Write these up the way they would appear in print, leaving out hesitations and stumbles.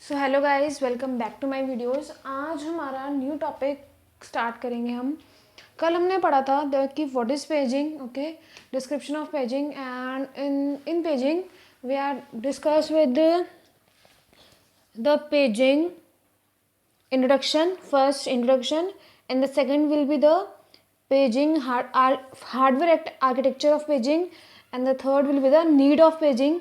So hello guys, welcome back to my videos. आज हमारा new topic start करेंगे हम। कल हमने पढ़ा था कि what is paging, okay, description of paging and in paging we are discuss with the paging introduction, first introduction, and the second will be the paging hardware architecture of paging, and the third will be the need of paging,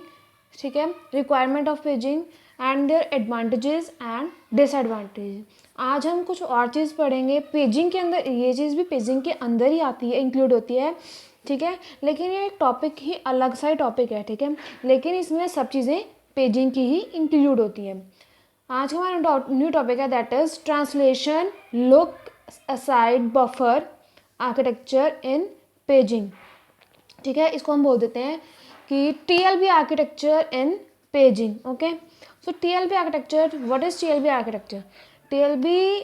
ठीक है, requirement of paging and their advantages and disadvantages। आज हम कुछ और चीज़ पढ़ेंगे paging के अंदर। ये चीज़ भी पेजिंग के अंदर ही आती है, इंक्लूड होती है, ठीक है, लेकिन ये एक टॉपिक ही अलग सा ही टॉपिक है, ठीक है, लेकिन इसमें सब चीज़ें पेजिंग की ही इंक्लूड होती हैं। आज हमारा न्यू टॉपिक है that is translation look aside buffer architecture in paging, ठीक है, इसको हम बोल देते हैं कि TLB architecture in paging. Okay, so TLB architecture, what is TLB architecture? TLB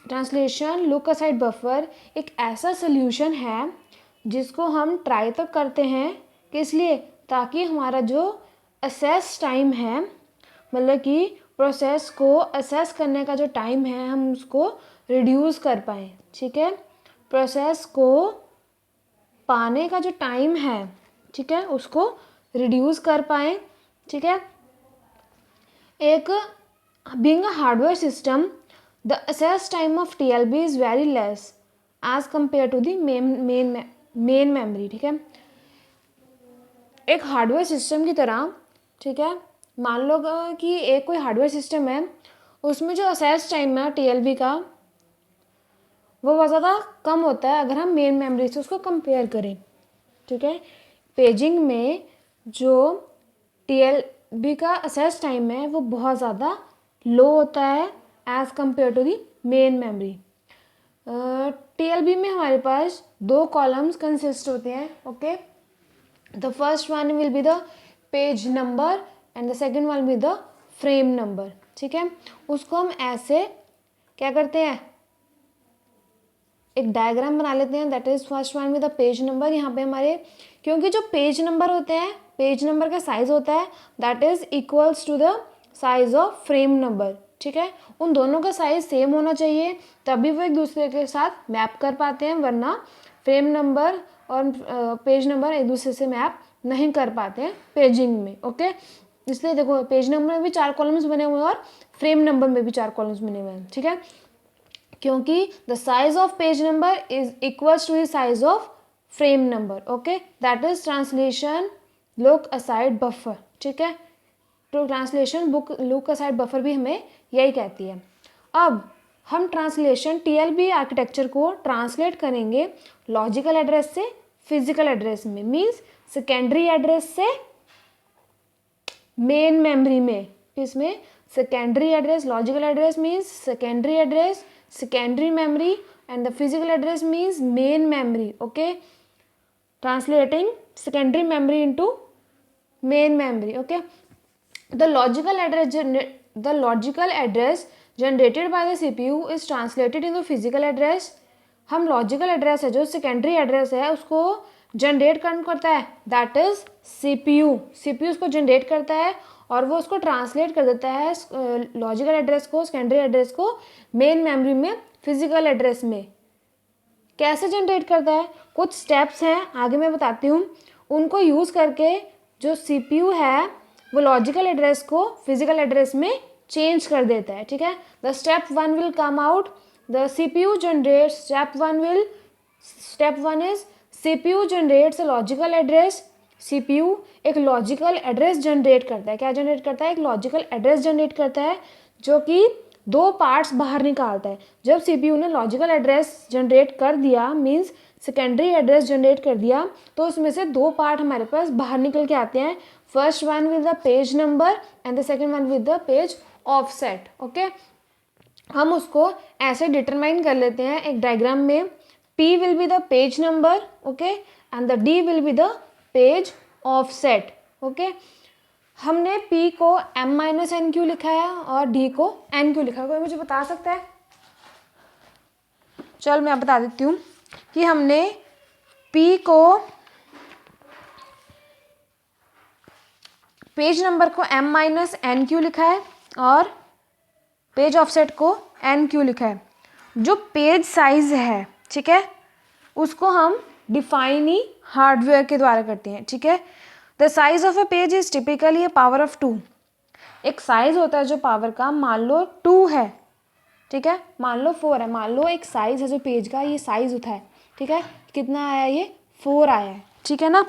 translation look aside buffer एक ऐसा सोल्यूशन है जिसको हम ट्राई तो करते हैं, किस लिए? ताकि हमारा जो असेस टाइम है, मतलब कि प्रोसेस को असेस करने का जो टाइम है, हम उसको रिड्यूस कर पाएँ, ठीक है, प्रोसेस को पाने का जो टाइम है, ठीक है, उसको रिड्यूस कर पाएँ, ठीक है। एक being a hardware system the access time of TLB is very less as compare to the main memory, ठीक है। एक हार्डवेयर सिस्टम की तरह, ठीक है, मान लो कि एक कोई हार्डवेयर सिस्टम है, उसमें जो असेस टाइम है टीएलबी का वो बहुत ज़्यादा कम होता है अगर हम मेन मेमोरी से उसको कंपेयर करें, ठीक है। पेजिंग में जो टीएलबी का असेस टाइम है वो बहुत ज़्यादा लो होता है as compare to the main memory. TLB में हमारे पास दो कॉलम्स कंसिस्ट होते हैं, okay. The first one will be the page number and the second one with the frame number, ठीक है। उसको हम ऐसे क्या करते हैं, एक डायग्राम बना लेते हैं, that is first one with the page number. यहाँ पे हमारे, क्योंकि जो पेज नंबर होते हैं, पेज नंबर का साइज होता है that is equals to the size of frame number, ठीक है। उन दोनों का साइज सेम होना चाहिए, तभी वो एक दूसरे के साथ मैप कर पाते हैं, वरना फ्रेम नंबर और पेज नंबर एक दूसरे से मैप नहीं कर पाते हैं पेजिंग में, ओके। इसलिए देखो, पेज नंबर में भी 4 कॉलम्स बने हुए हैं और फ्रेम नंबर में भी 4 कॉलम्स बने हुए हैं, ठीक है, क्योंकि the size of page number is equals to the size of frame number, okay. That is translation look aside buffer, ठीक है। तो translation book look aside buffer भी हमें यही कहती है। अब हम ट्रांसलेशन टीएलबी आर्किटेक्चर को ट्रांसलेट करेंगे लॉजिकल एड्रेस से फिजिकल एड्रेस में, मीन्स सेकेंडरी एड्रेस से मेन मेमोरी में। इसमें secondary address, logical address means secondary address, secondary memory, and the physical address means main memory, okay. Translating secondary memory into main memory, okay. The logical address generated by the CPU is translated into physical address। हम logical address है, जो secondary address है, उसको generate करता है, that is CPU. CPU उसको generate करता है और वो उसको ट्रांसलेट कर देता है लॉजिकल एड्रेस को, सेकेंडरी एड्रेस को मेन मेमोरी में, फिजिकल एड्रेस में। कैसे जनरेट करता है? कुछ स्टेप्स हैं, आगे मैं बताती हूँ। उनको यूज़ करके जो सीपीयू है वो लॉजिकल एड्रेस को फिजिकल एड्रेस में चेंज कर देता है, ठीक है। The step 1 will come out, the CPU generate, step 1 is CPU generates a logical address. CPU एक लॉजिकल एड्रेस जनरेट करता है। क्या जनरेट करता है? एक लॉजिकल एड्रेस जनरेट करता है, जो कि 2 पार्ट्स बाहर निकालता है। जब सीपीयू ने लॉजिकल एड्रेस जनरेट कर दिया, मीन्स सेकेंडरी एड्रेस जनरेट कर दिया, तो उसमें से 2 पार्ट हमारे पास बाहर निकल के आते हैं। First one with the page number and the second one with the page offset, okay. हम उसको ऐसे डिटरमाइन कर लेते हैं एक डायग्राम में, P will be the page number, okay, and the D will be the page offset, okay. हमने P को m-NQ लिखा है और D को NQ लिखा है। कोई मुझे बता सकता है? चल मैं बता देती हूँ कि हमने P को, पेज नंबर को m-NQ लिखा है और पेज ऑफसेट को एन क्यों लिखा है? जो पेज साइज है, ठीक है, उसको हम डिफाइन ही हार्डवेयर के द्वारा करते हैं, ठीक है। The size of a page is typically a power of 2। एक साइज होता है जो पावर का, मान लो 2 है, ठीक है, मान लो 4 है, मान लो एक साइज है जो पेज का, ये साइज होता है, ठीक है, कितना आया, ये 4 आया है, ठीक है ना।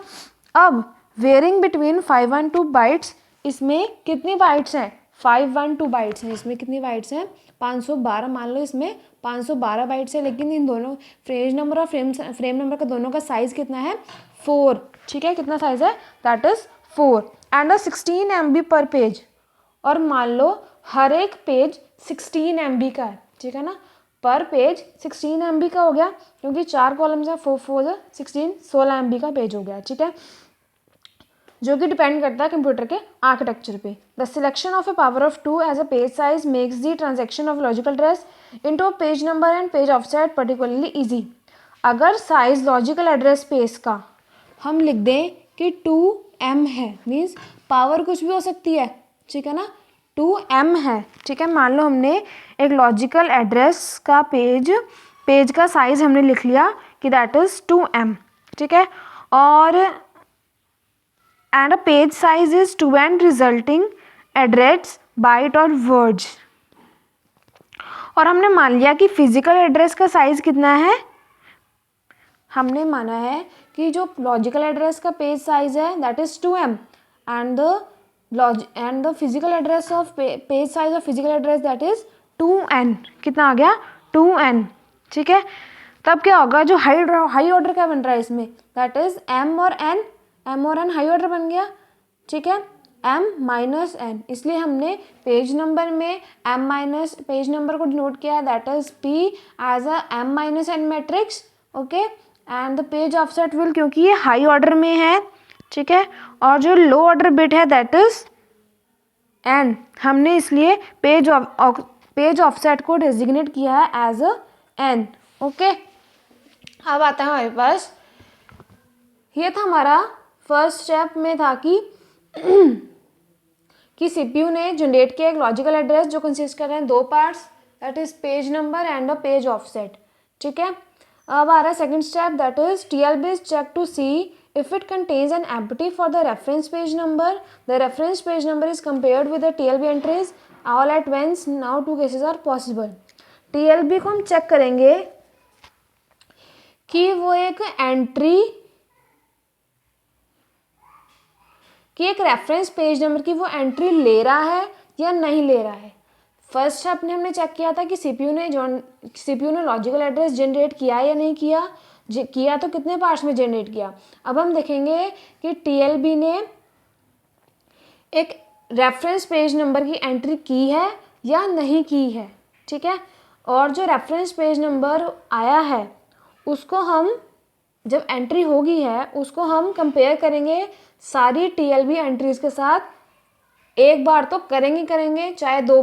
अब वेयरिंग बिटवीन 5 and 2 बाइट्स, इसमें कितनी बाइट्स हैं? 5 and 2 बाइट्स हैं, इसमें कितनी बाइट्स हैं? 512, मान लो इसमें 512 बाइट्स है, लेकिन इन दोनों पेज नंबर और फ्रेम नंबर का दोनों का साइज कितना है? 4, ठीक है, कितना साइज है? दैट इज 4 एंड 16 MB पर पेज। और मान लो हर एक पेज 16 MB का है, ठीक है ना, पर पेज 16 MB का हो गया, क्योंकि 4 कॉलम्स है, 4 4 16 16 MB का पेज हो गया, ठीक है, जो कि डिपेंड करता है कंप्यूटर के आर्किटेक्चर पे। The selection of a power of 2 as a page size makes the transaction of logical address into page number and page offset particularly easy. अगर साइज लॉजिकल एड्रेस स्पेस का हम लिख दें कि 2M है, means power कुछ भी हो सकती है, ठीक है ना, 2M है, ठीक है, मान लो हमने एक लॉजिकल एड्रेस का पेज का साइज हमने लिख लिया कि दैट इज 2M, ठीक है, और and a page size is 2 and resulting address byte और words। और हमने मान लिया कि फिजिकल एड्रेस का साइज कितना है? हमने माना है कि जो लॉजिकल एड्रेस का पेज साइज है that is 2M and the physical address of page size of physical address that is 2N। कितना आ गया? 2N, ठीक है। तब क्या होगा, जो हाई ऑर्डर क्या बन रहा है इसमें, दैट इज M और N हाई ऑर्डर बन गया, ठीक है, M-N, इसलिए हमने पेज नंबर में पेज नंबर को डिनोट किया that is P as a M-N matrix, okay, and the page offset will, क्योंकि ये हाई ऑर्डर में है, ठीक है, और जो लो ऑर्डर बिट है दैट इज N, हमने इसलिए पेज ऑफसेट को डेजिग्नेट किया है एज अ N, ओके। अब आता है हमारे पास, ये था हमारा फर्स्ट स्टेप में था कि सीपीयू ने जनरेट किया एक लॉजिकल एड्रेस जो कंसिस्ट कर रहे हैं 2 parts, that is page number and a page offset, ठीक है। अब आ रहा है second step, that is TLB is check to see if it contains an empty for the reference page number. The reference page number is compared with the TLB entries all at once. Now 2 cases are possible. TLB को हम check करेंगे कि वो एक reference page number की वो entry ले रहा है या नहीं ले रहा है। फर्स्ट स्टेप में हमने चेक किया था कि सीपीयू ने लॉजिकल एड्रेस जनरेट किया या नहीं किया, किया तो कितने पार्ट्स में जनरेट किया। अब हम देखेंगे कि टीएलबी ने एक रेफरेंस पेज नंबर की एंट्री की है या नहीं की है, ठीक है। और जो रेफरेंस पेज नंबर आया है उसको हम, जब एंट्री होगी है उसको हम कंपेयर करेंगे सारी टीएलबी एंट्रीज के साथ। एक बार तो करेंगे, चाहे 2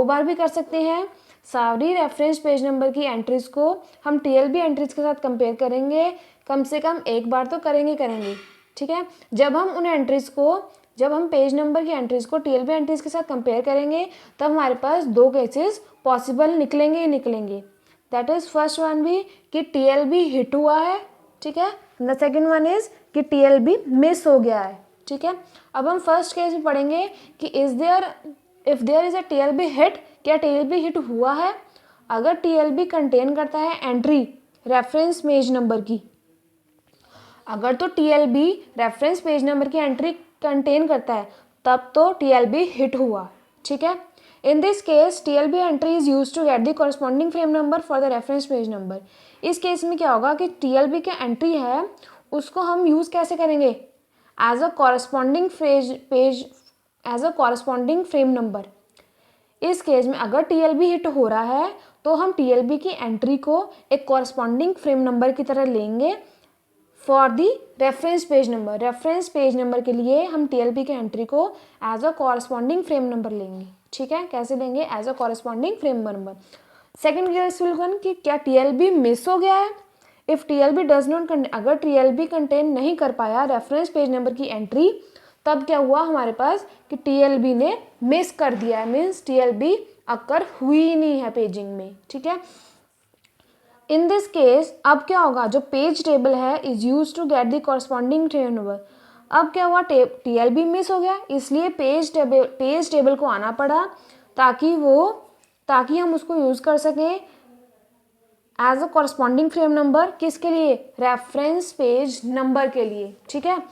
बार भी कर सकते हैं। सारी रेफरेंस पेज नंबर की एंट्रीज को हम टीएलबी एंट्रीज के साथ कंपेयर करेंगे, कम से कम एक बार तो करेंगे, ठीक है। जब हम पेज नंबर की एंट्रीज को टीएलबी एंट्रीज के साथ कंपेयर करेंगे तब हमारे पास 2 केसेस पॉसिबल निकलेंगे। दैट इज फर्स्ट वन भी कि टीएलबी हिट हुआ है, ठीक है, द सेकेंड वन इज कि टीएलबी मिस हो गया है, ठीक है। अब हम फर्स्ट केस में पढ़ेंगे कि if there is a TLB hit, क्या टीएलबी हिट हुआ है। अगर टीएलबी कंटेन करता है एंट्री रेफरेंस पेज नंबर की, अगर तो टीएलबी रेफरेंस पेज नंबर की एंट्री कंटेन करता है तब तो टीएलबी हिट हुआ, ठीक है। In this case TLB entry is use to get the corresponding frame number for the reference page number. इस केस में क्या होगा कि टीएलबी की एंट्री है उसको हम यूज कैसे करेंगे, as a corresponding frame number. इस केस में अगर टीएलबी हिट हो रहा है तो हम टीएलबी की एंट्री को एक कॉरस्पॉन्डिंग फ्रेम नंबर की तरह लेंगे for the reference page number. Reference page number के लिए हम टीएलबी की एंट्री को as a corresponding frame number लेंगे, ठीक है। कैसे लेंगे, as a corresponding frame number. Second case will बन कि क्या टीएलबी मिस हो गया है। इफ टीएलबी डज नॉट, अगर टीएलबी कंटेन नहीं कर पाया रेफरेंस पेज नंबर की एंट्री, तब क्या हुआ हमारे पास कि TLB ने मिस कर दिया है, मीन्स TLB अकर हुई नहीं है पेजिंग में, ठीक है। इन दिस केस अब क्या होगा, जो पेज टेबल है is use to get the corresponding frame number. अब क्या हुआ, TLB मिस हो गया, इसलिए पेज टेबल को आना पड़ा ताकि हम उसको यूज कर सकें as a corresponding frame number. किसके लिए, रेफरेंस पेज नंबर के लिए, ठीक है।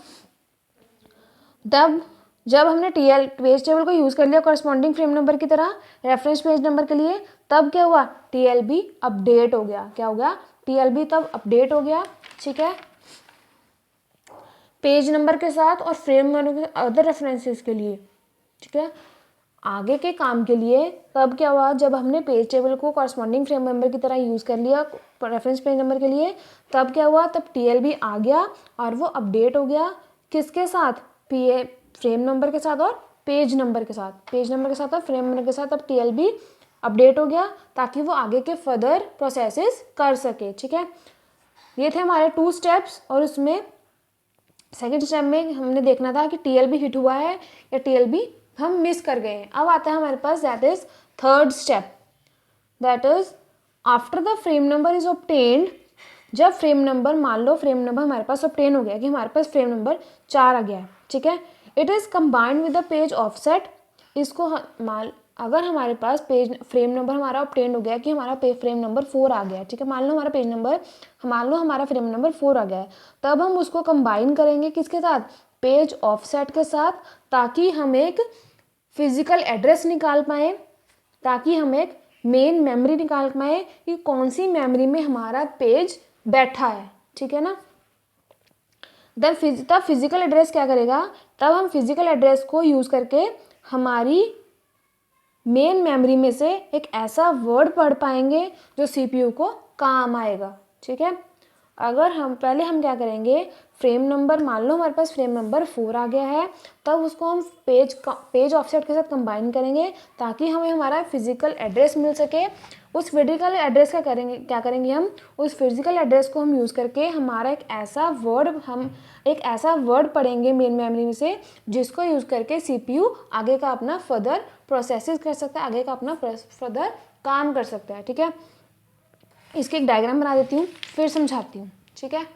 तब जब हमने पेज टेबल को यूज़ कर लिया कॉरस्पॉन्डिंग फ्रेम नंबर की तरह रेफरेंस पेज नंबर के लिए, तब क्या हुआ, TLB अपडेट हो गया। क्या हो गया, TLB तब अपडेट हो गया, ठीक है, पेज नंबर के साथ और फ्रेम नंबर के अदर रेफरेंसेस के लिए, ठीक है, आगे के काम के लिए। तब क्या हुआ, जब हमने पेज टेबल को कॉरस्पॉन्डिंग फ्रेम नंबर की तरह यूज़ कर लिया रेफरेंस पेज नंबर के लिए, तब क्या हुआ, तब TLB आ गया और वो अपडेट हो गया किसके साथ, फ्रेम नंबर के साथ और पेज नंबर के साथ, पेज नंबर के साथ और फ्रेम नंबर के साथ। अब TLB अपडेट हो गया ताकि वो आगे के फर्दर प्रोसेसेस कर सके, ठीक है। ये थे हमारे 2 स्टेप्स, और उसमें सेकेंड स्टेप में हमने देखना था कि TLB हिट हुआ है या TLB हम मिस कर गए हैं। अब आता है हमारे पास that is third step, that is after the frame number is obtained. जब फ्रेम नंबर, मान लो फ्रेम नंबर हमारे पास ऑब्टेन हो गया कि हमारे पास फ्रेम नंबर 4 आ गया है, ठीक है, it is combined with the page offset. इसको अगर हमारे पास फ्रेम नंबर हमारा ऑब्टेन हो गया कि हमारा फ्रेम नंबर 4 आ गया है, ठीक है, मान लो हमारा फ्रेम नंबर 4 आ गया है, तब हम उसको कंबाइन करेंगे किसके साथ, पेज ऑफसेट के साथ, ताकि हम एक फिजिकल एड्रेस निकाल पाएँ, ताकि हम एक मेन मेमोरी निकाल पाएँ कि कौन सी मेमोरी में हमारा पेज बैठा है, ठीक है ना। तब फिजिकल एड्रेस क्या करेगा, तब हम फिजिकल एड्रेस को यूज़ करके हमारी मेन मेमोरी में से एक ऐसा वर्ड पढ़ पाएंगे जो CPU को काम आएगा, ठीक है। अगर हम क्या करेंगे, फ्रेम नंबर, मान लो हमारे पास फ्रेम नंबर 4 आ गया है, तब उसको हम पेज ऑफसेट के साथ कंबाइन करेंगे ताकि हमें हमारा फिजिकल एड्रेस मिल सके। उस फिजिकल एड्रेस का क्या करेंगे हम उस फिजिकल एड्रेस को हम यूज़ करके हमारा एक ऐसा वर्ड पढ़ेंगे मेन मेमोरी में से, जिसको यूज़ करके CPU आगे का अपना फर्दर प्रोसेसेस कर सकता है, आगे का अपना फर्दर काम कर सकता है, ठीक है। इसकी एक डायग्राम बना देती हूँ, फिर समझाती हूँ, ठीक है।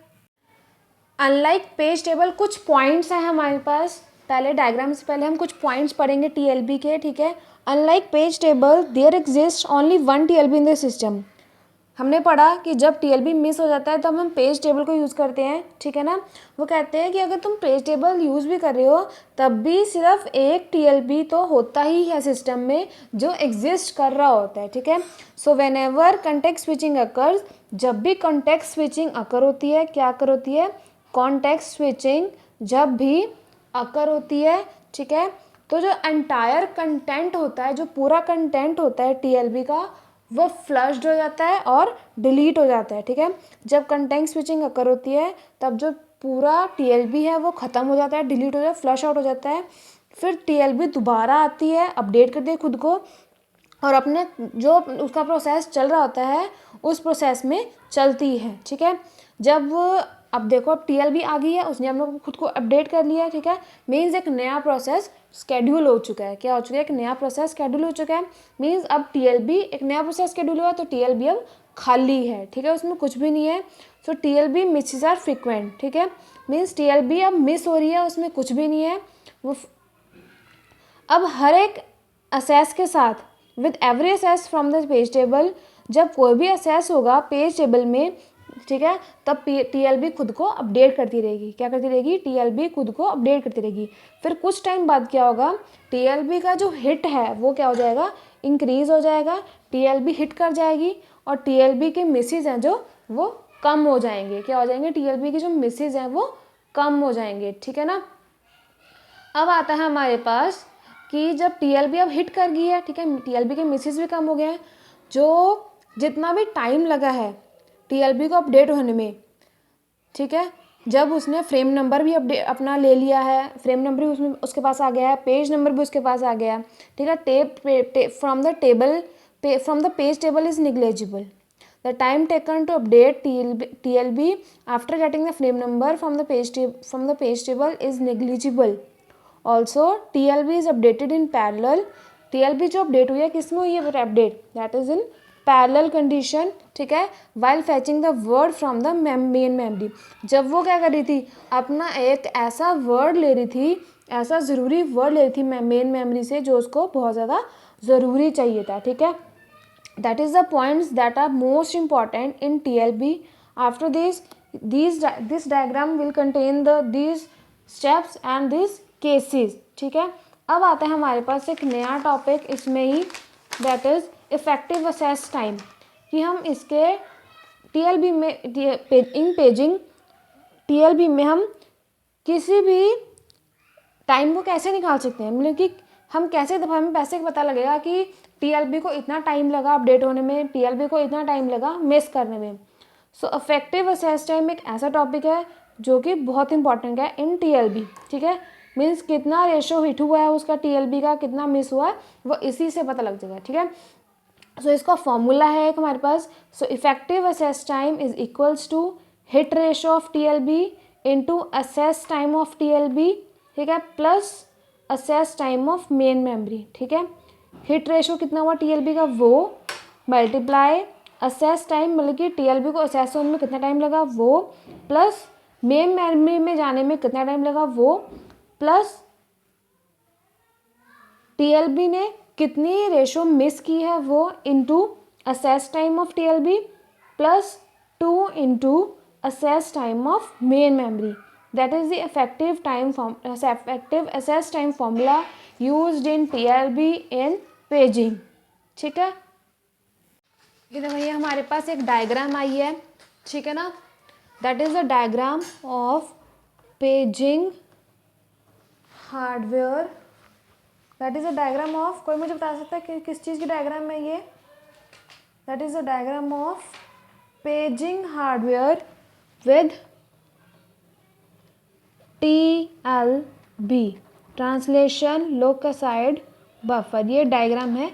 अनलाइक पेज टेबल, कुछ पॉइंट्स हैं हमारे पास, पहले डायग्राम से पहले हम कुछ पॉइंट्स पढ़ेंगे TLB के, ठीक है। Unlike page table there exist only 1 TLB in the system. हमने पढ़ा कि जब TLB मिस हो जाता है तब हम पेज टेबल को यूज़ करते हैं, ठीक है ना। वो कहते हैं कि अगर तुम पेज टेबल यूज़ भी कर रहे हो तब भी सिर्फ एक TLB तो होता ही है सिस्टम में जो एग्जिस्ट कर रहा होता है, ठीक है। So when ever context switching occurs, जब भी कॉन्टेक्स्ट स्विचिंग अकर होती है, क्या अकर होती है, कॉन्टेक्स्ट स्विचिंग जब भी अकर होती है, ठीक है, तो जो एंटायर कंटेंट होता है, जो पूरा कंटेंट होता है TLB का, वो फ्लश्ड हो जाता है और डिलीट हो जाता है, ठीक है। जब कंटेंट स्विचिंग अकर होती है तब जो पूरा TLB है वो ख़त्म हो जाता है, डिलीट हो जाता है, फ्लश आउट हो जाता है। फिर TLB दोबारा आती है, अपडेट करती है खुद को और अपने जो उसका प्रोसेस चल रहा होता है उस प्रोसेस में चलती है, ठीक है। जब अब देखो, अब TLB आ गई है, उसने हम लोग खुद को अपडेट कर लिया है, ठीक है, मीन्स एक नया प्रोसेस स्केड्यूल हो चुका है। क्या हो चुका है, एक नया प्रोसेस स्केड्यूल हो चुका है, मीन्स अब TLB एक नया प्रोसेस स्केड्यूल हुआ तो TLB अब खाली है, ठीक है, उसमें कुछ भी नहीं है। सो TLB मिसेस आर फ्रिक्वेंट, ठीक है, मीन्स TLB अब मिस हो रही है, उसमें कुछ भी नहीं है। वो अब हर एक असेस के साथ, with every assess from the page table, जब कोई भी असेस होगा पेज टेबल में, ठीक है, तब TLB खुद को अपडेट करती रहेगी। क्या करती रहेगी, TLB खुद को अपडेट करती रहेगी। फिर कुछ टाइम बाद क्या होगा, TLB का जो हिट है वो क्या हो जाएगा, इंक्रीज हो जाएगा, TLB हिट कर जाएगी और TLB के मिसेज हैं जो वो कम हो जाएंगे। क्या हो जाएंगे, TLB के जो मिसेज हैं वो कम हो जाएंगे, ठीक है ना। अब आता है हमारे पास कि जब TLB अब हिट कर गई है, ठीक है, TLB के मिसेज भी कम हो गए हैं, जो जितना भी टाइम लगा है TLB को अपडेट होने में, ठीक है, जब उसने फ्रेम नंबर भी अपडेट अपना ले लिया है, फ्रेम नंबर भी उसमें उसके पास आ गया है, पेज नंबर भी उसके पास आ गया, ठीक है, from the page table is negligible. The time taken to update TLB after getting the frame number from the page table is negligible. Also TLB is updated in parallel. TLB जो update हुई है किस में हुई है update, that is in parallel condition, ठीक है, while fetching the word from the main memory. जब वो क्या कर रही थी, अपना एक ऐसा वर्ड ले रही थी, ऐसा ज़रूरी वर्ड ले रही थी मेन मेमोरी से जो उसको बहुत ज़्यादा ज़रूरी चाहिए था, ठीक है। That is the points that are most important in TLB। After this diagram will contain these steps and this cases, ठीक है। अब आता है हमारे पास एक नया टॉपिक इसमें ही, that is effective access time, कि हम इसके TLB में इन पेजिंग TLB में हम किसी भी टाइम को कैसे निकाल सकते हैं, मतलब कि हम कैसे दफ़ा हमें पैसे का पता लगेगा कि TLB को इतना टाइम लगा अपडेट होने में, TLB को इतना टाइम लगा मिस करने में। सो इफेक्टिव असेस टाइम एक ऐसा टॉपिक है जो कि बहुत इंपॉर्टेंट है इन TLB, ठीक है। मीन्स कितना रेशो हिट हुआ है उसका TLB का, कितना मिस हुआ है, वो इसी से पता लग जाएगा, ठीक है। सो इसका फॉर्मूला है एक हमारे पास। So effective access time is equals to hit ratio of TLB into access time of TLB, ठीक है, plus access time of main memory, ठीक है। हिट रेशो कितना हुआ TLB का वो, मल्टीप्लाई असेस टाइम मतलब कि TLB को असेस होने में कितना टाइम लगा वो, प्लस मेन मेमोरी में जाने में कितना टाइम लगा वो, प्लस TLB ने कितनी रेशो मिस की है वो, into access time of TLB plus 2 into assess time of main memory. That is the effective access time formula used in TLB in paging, ठीक है। इधर भैया हमारे पास एक डायग्राम आई है, ठीक है ना, that is the diagram of paging hardware. That is a diagram of, कोई मुझे बता सकता है कि किस चीज़ की डायग्राम है ये, that is a diagram of paging hardware with TLB, translation lookaside buffer. ये डायग्राम है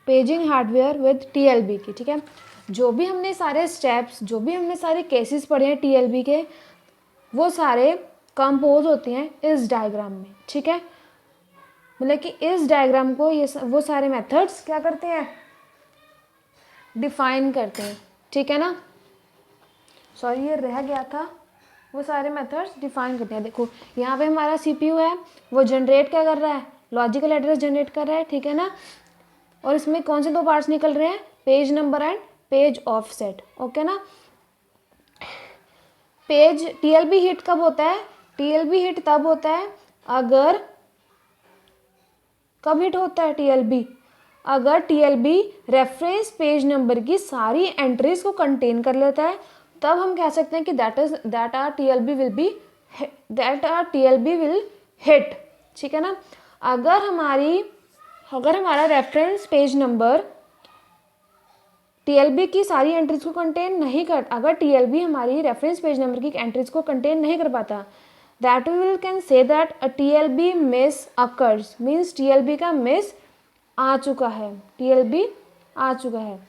पेजिंग हार्डवेयर विद TLB की, ठीक है। जो भी हमने सारे स्टेप्स, जो भी हमने सारे केसेस पढ़े हैं TLB के, वो सारे कंपोज होते हैं इस डायग्राम में, ठीक है। मतलब कि इस डायग्राम को ये वो सारे मेथड्स क्या करते हैं, डिफाइन करते हैं, ठीक है ना। सॉरी ये रह गया था, वो सारे मेथड्स डिफाइन करते हैं। देखो यहाँ पे हमारा CPU है, वो जनरेट क्या कर रहा है, लॉजिकल एड्रेस जनरेट कर रहा है, ठीक है ना। और इसमें कौन से दो पार्ट्स निकल रहे हैं, page number and page offset, okay ना। पेज TLB हिट कब होता है, TLB हिट तब होता है अगर, कब हिट होता है TLB, अगर TLB रेफरेंस पेज नंबर की सारी एंट्रीज को कंटेन कर लेता है, तब हम कह सकते हैं कि that are TLB will hit, ठीक है ना। अगर हमारा रेफरेंस पेज नंबर TLB की सारी एंट्रीज को कंटेन नहीं कर, अगर TLB हमारी रेफरेंस पेज नंबर की एंट्रीज को कंटेन नहीं कर पाता, that we will can say that a TLB miss occurs, means TLB का मिस आ चुका है, TLB आ चुका है।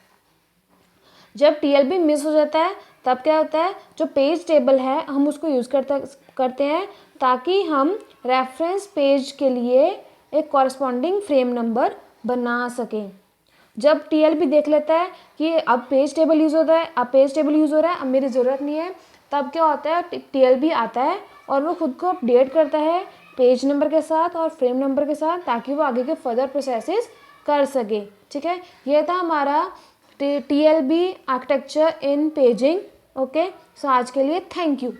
जब TLB मिस हो जाता है तब क्या होता है, जो पेज टेबल है हम उसको यूज़ करते हैं ताकि हम रेफरेंस पेज के लिए एक कॉरस्पॉन्डिंग फ्रेम नंबर बना सकें। जब TLB देख लेता है कि अब पेज टेबल यूज़ होता है, अब पेज टेबल यूज़ हो रहा है, अब मेरी ज़रूरत नहीं है, तब क्या होता है, TLB आता है और वो खुद को अपडेट करता है पेज नंबर के साथ और फ्रेम नंबर के साथ, ताकि वो आगे के फर्दर प्रोसेसेस कर सके, ठीक है। ये था हमारा TLB architecture in paging, okay. So आज के लिए थैंक यू।